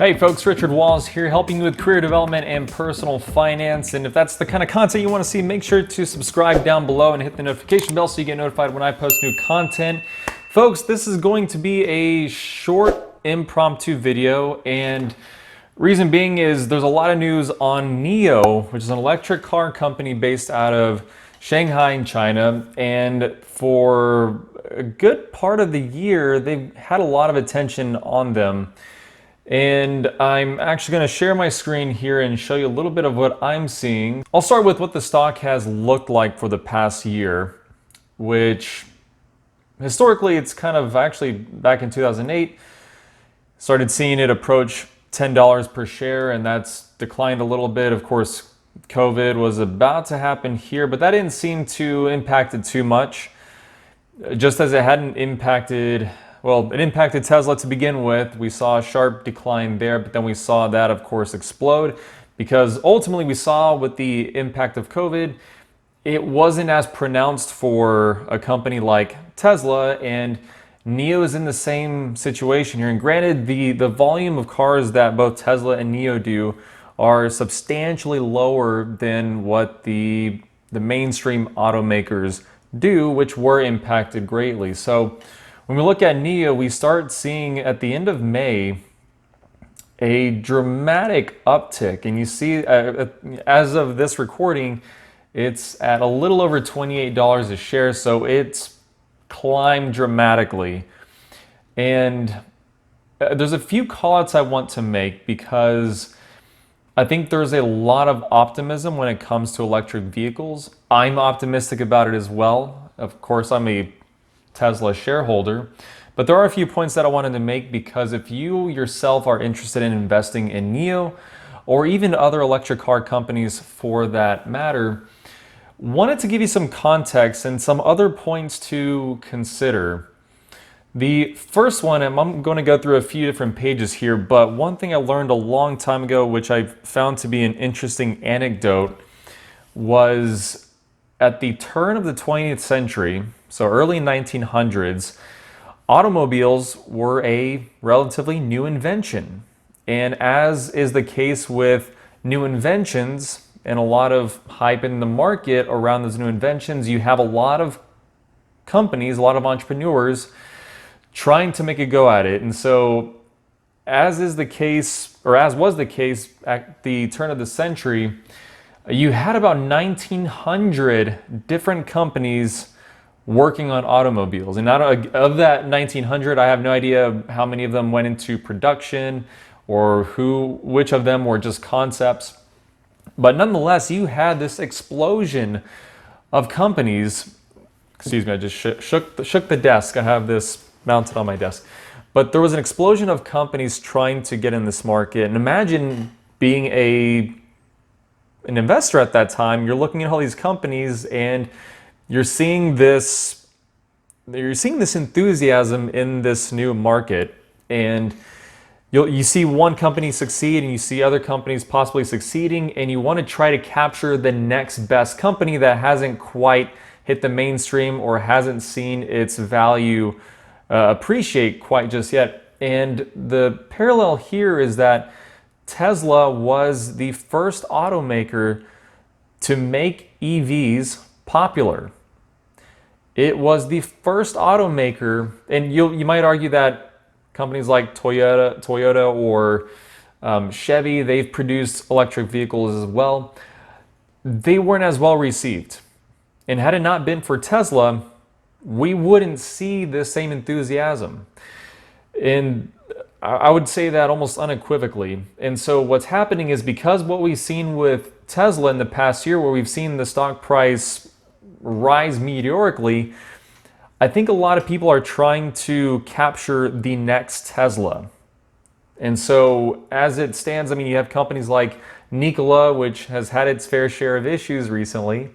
Hey folks, Richard Walls here, helping you with career development and personal finance. And if that's the kind of content you want to see, make sure to subscribe down below and hit the notification bell so you get notified when I post new content. Folks, this is going to be a short impromptu video, and reason being is there's a lot of news on NIO, which is an electric car company based out of Shanghai in China. And for a good part of the year, they've had a lot of attention on them. And I'm actually going to share my screen here and show you a little bit of what I'm seeing. I'll start with what the stock has looked like for the past year, which historically it's kind of actually back in 2008, started seeing it approach $10 per share, and that's declined a little bit. Of course, COVID was about to happen here, but that didn't seem to impact it too much, just as it hadn't impacted. Well, it impacted Tesla to begin with. We saw a sharp decline there, but then we saw that, of course, explode because ultimately we saw with the impact of COVID, it wasn't as pronounced for a company like Tesla, and NIO is in the same situation here. And granted, the volume of cars that both Tesla and NIO do are substantially lower than what the mainstream automakers do, which were impacted greatly. So when we look at NIO, we start seeing at the end of May a dramatic uptick. And you see, as of this recording, it's at a little over $28 a share. So it's climbed dramatically. And there's a few callouts I want to make because I think there's a lot of optimism when it comes to electric vehicles. I'm optimistic about it as well. Of course, I'm a Tesla shareholder, but there are a few points that I wanted to make because if you yourself are interested in investing in NIO or even other electric car companies for that matter, wanted to give you some context and some other points to consider. The first one, and I'm going to go through a few different pages here, but one thing I learned a long time ago, which I found to be an interesting anecdote, was at the turn of the 20th century, so early 1900s, automobiles were a relatively new invention. And as is the case with new inventions and a lot of hype in the market around those new inventions, you have a lot of companies, a lot of entrepreneurs trying to make a go at it. And so as is the case, or as was the case at the turn of the century, you had about 1,900 different companies working on automobiles. And out of that 1,900, I have no idea how many of them went into production or which of them were just concepts. But nonetheless, you had this explosion of companies. Excuse me, I just shook the desk. I have this mounted on my desk. But there was an explosion of companies trying to get in this market. And imagine being an investor at that time. You're looking at all these companies and you're seeing this enthusiasm in this new market, and you see one company succeed and you see other companies possibly succeeding, and you want to try to capture the next best company that hasn't quite hit the mainstream or hasn't seen its value appreciate quite just yet. And the parallel here is that Tesla was the first automaker to make EVs popular. It was the first automaker, and you might argue that companies like Toyota or Chevy, they've produced electric vehicles as well. They weren't as well received. And had it not been for Tesla, we wouldn't see the same enthusiasm. And I would say that almost unequivocally. And so what's happening is because what we've seen with Tesla in the past year, where we've seen the stock price rise meteorically, I think a lot of people are trying to capture the next Tesla. And so as it stands, I mean, you have companies like Nikola, which has had its fair share of issues recently.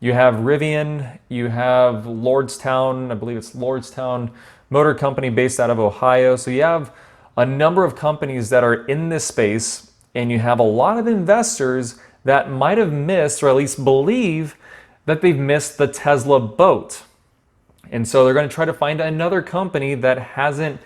You have Rivian, you have Lordstown, I believe it's Lordstown Motor Company based out of Ohio. So you have a number of companies that are in this space, and you have a lot of investors that might have missed, or at least believe that they've missed the Tesla boat. And so they're going to try to find another company that hasn't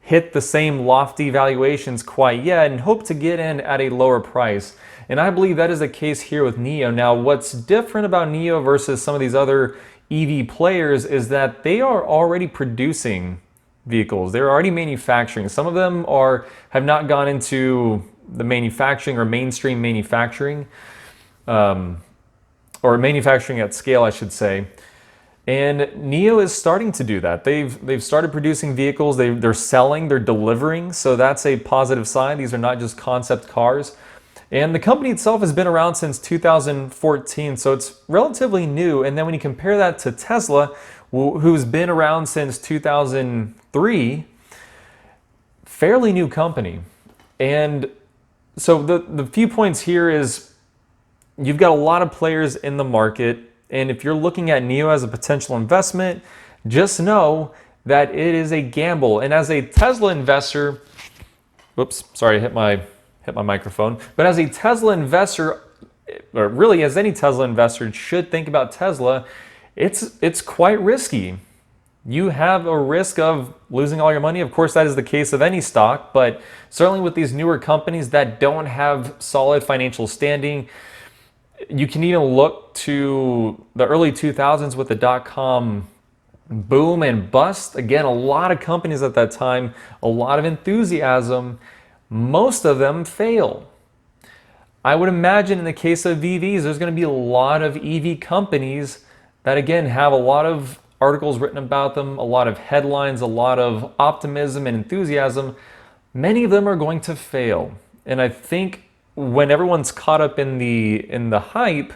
hit the same lofty valuations quite yet and hope to get in at a lower price. And I believe that is the case here with NIO. Now, what's different about NIO versus some of these other EV players is that they are already producing vehicles. They're already manufacturing. Some of them have not gone into the manufacturing or mainstream manufacturing, or manufacturing at scale, I should say. And NIO is starting to do that. They've started producing vehicles. They're selling. They're delivering. So that's a positive sign. These are not just concept cars. And the company itself has been around since 2014, so it's relatively new. And then when you compare that to Tesla, who's been around since 2003, fairly new company. And so the few points here is you've got a lot of players in the market. And if you're looking at NIO as a potential investment, just know that it is a gamble. And as a Tesla investor, whoops, sorry, I hit my microphone. But as a Tesla investor, or really as any Tesla investor should think about Tesla, it's quite risky. You have a risk of losing all your money. Of course, that is the case of any stock, but certainly with these newer companies that don't have solid financial standing, you can even look to the early 2000s with the dot-com boom and bust. Again, a lot of companies at that time, a lot of enthusiasm. Most of them fail. I would imagine in the case of EVs, there's going to be a lot of EV companies that, again, have a lot of articles written about them, a lot of headlines, a lot of optimism and enthusiasm. Many of them are going to fail. And I think when everyone's caught up in the hype,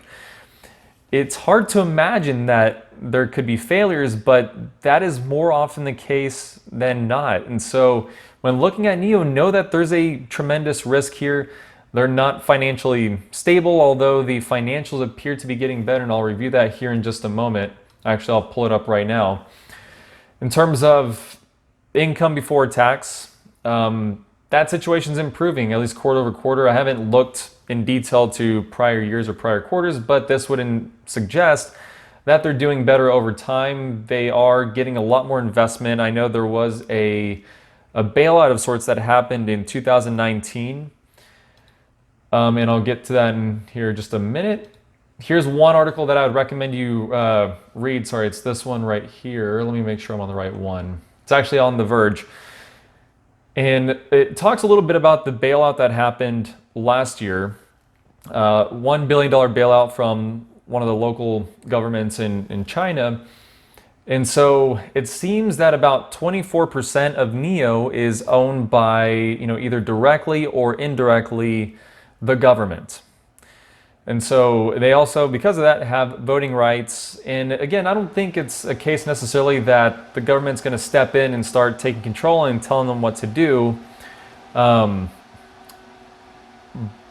it's hard to imagine that there could be failures, but that is more often the case than not. And so when looking at NIO, know that there's a tremendous risk here. They're not financially stable, although the financials appear to be getting better, and I'll review that here in just a moment. Actually, I'll pull it up right now. In terms of income before tax, that situation's improving, at least quarter over quarter. I haven't looked in detail to prior years or prior quarters, but this would suggest that they're doing better over time. They are getting a lot more investment. I know there was a bailout of sorts that happened in 2019. And I'll get to that in here just a minute. Here's one article that I would recommend you read. Sorry, it's this one right here. Let me make sure I'm on the right one. It's actually on The Verge. And it talks a little bit about the bailout that happened last year. $1 billion bailout from one of the local governments in China. And so it seems that about 24% of NIO is owned by, either directly or indirectly the government. And so they also, because of that, have voting rights. And again, I don't think it's a case necessarily that the government's going to step in and start taking control and telling them what to do.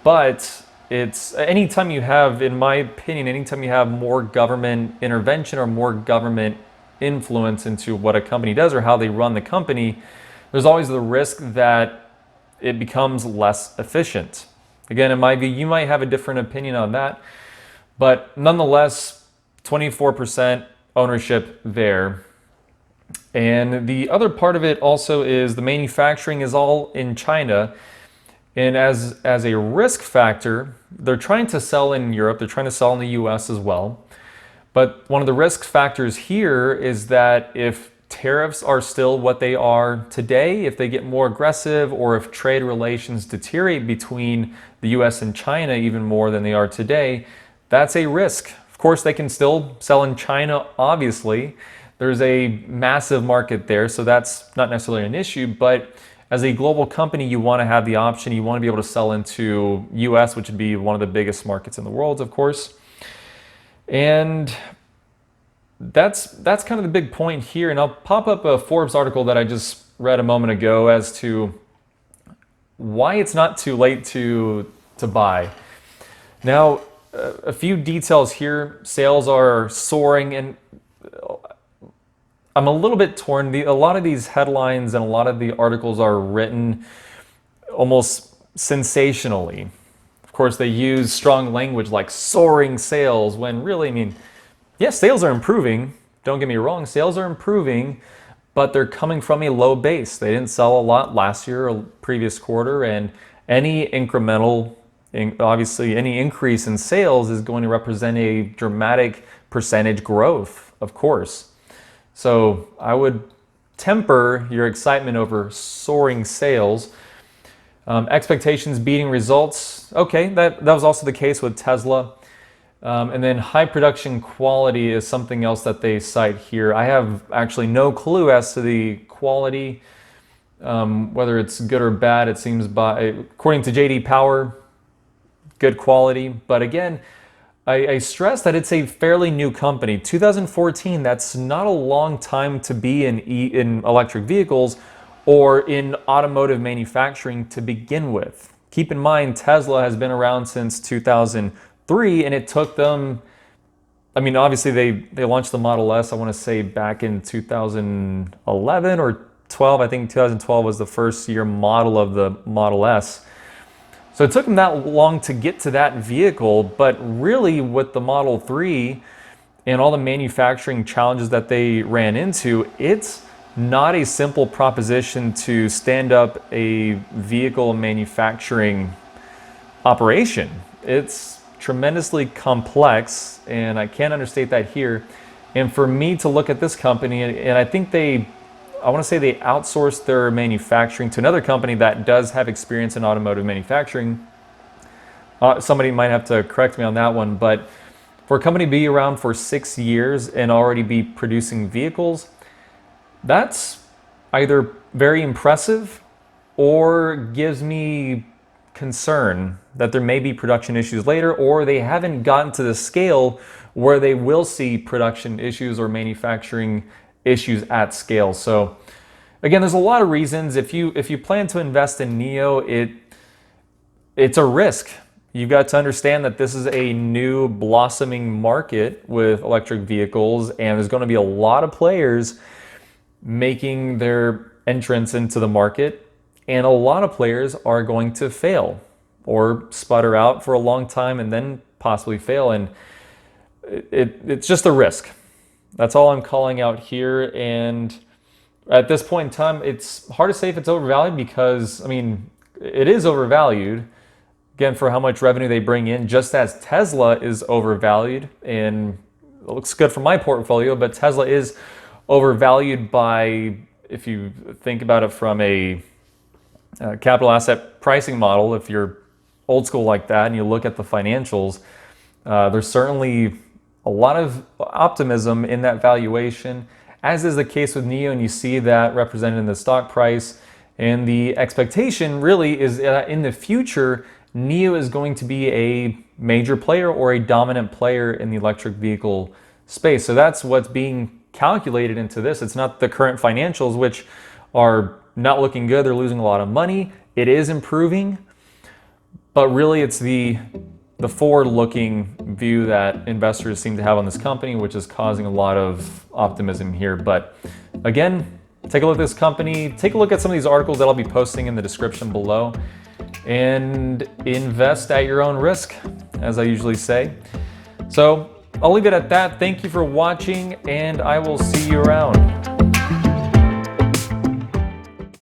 But it's anytime you have, in my opinion, anytime you have more government intervention or more government influence into what a company does or how they run the company, there's always the risk that it becomes less efficient. Again, in my view, you might have a different opinion on that, but nonetheless, 24% ownership there. And the other part of it also is the manufacturing is all in China. And as a risk factor, they're trying to sell in Europe, they're trying to sell in the US as well. But one of the risk factors here is that if tariffs are still what they are today, if they get more aggressive, or if trade relations deteriorate between the US and China even more than they are today, that's a risk. Of course, they can still sell in China, obviously. There's a massive market there, so that's not necessarily an issue, but as a global company, you want to have the option, you want to be able to sell into US, which would be one of the biggest markets in the world, of course. And that's kind of the big point here. And I'll pop up a Forbes article that I just read a moment ago as to why it's not too late to buy. Now, a few details here. Sales are soaring, and I'm a little bit torn. A lot of these headlines and a lot of the articles are written almost sensationally. Of course, they use strong language like soaring sales, when really, yes, sales are improving. Don't get me wrong, sales are improving, but they're coming from a low base. They didn't sell a lot last year or previous quarter, and any incremental, obviously any increase in sales is going to represent a dramatic percentage growth, of course. So I would temper your excitement over soaring sales. Expectations beating results. Okay, that was also the case with Tesla. And then high production quality is something else that they cite here. I have actually no clue as to the quality, whether it's good or bad. It seems according to JD Power, good quality. But again, I stress that it's a fairly new company. 2014, that's not a long time to be in electric vehicles or in automotive manufacturing to begin with. Keep in mind, Tesla has been around since 2003, and it took them, I mean, obviously they launched the Model S, I want to say back in 2011 or 12. I think 2012 was the first year model of the Model S. So it took them that long to get to that vehicle, but really with the Model 3 and all the manufacturing challenges that they ran into, it's not a simple proposition to stand up a vehicle manufacturing operation. It's tremendously complex, and I can't understate that here. And for me to look at this company, and I think I want to say they outsourced their manufacturing to another company that does have experience in automotive manufacturing. Somebody might have to correct me on that one, but for a company to be around for 6 years and already be producing vehicles, that's either very impressive or gives me concern that there may be production issues later, or they haven't gotten to the scale where they will see production issues or manufacturing issues at scale. So again, there's a lot of reasons. If you plan to invest in NIO, it's a risk. You've got to understand that this is a new blossoming market with electric vehicles, and there's going to be a lot of players making their entrance into the market, and a lot of players are going to fail or sputter out for a long time and then possibly fail, and it's just a risk. That's all I'm calling out here. And at this point in time, it's hard to say if it's overvalued because, I mean, it is overvalued, again, for how much revenue they bring in, just as Tesla is overvalued. And it looks good for my portfolio, but Tesla is overvalued by, if you think about it from a capital asset pricing model, if you're old school like that and you look at the financials, there's certainly a lot of optimism in that valuation, as is the case with NIO, and you see that represented in the stock price. And the expectation really is that in the future, NIO is going to be a major player or a dominant player in the electric vehicle space. So that's what's being calculated into this. It's not the current financials, which are not looking good. They're losing a lot of money. It is improving, but really it's the forward-looking view that investors seem to have on this company, which is causing a lot of optimism here. But again, take a look at this company, take a look at some of these articles that I'll be posting in the description below, and invest at your own risk, as I usually say. So I'll leave it at that. Thank you for watching, and I will see you around.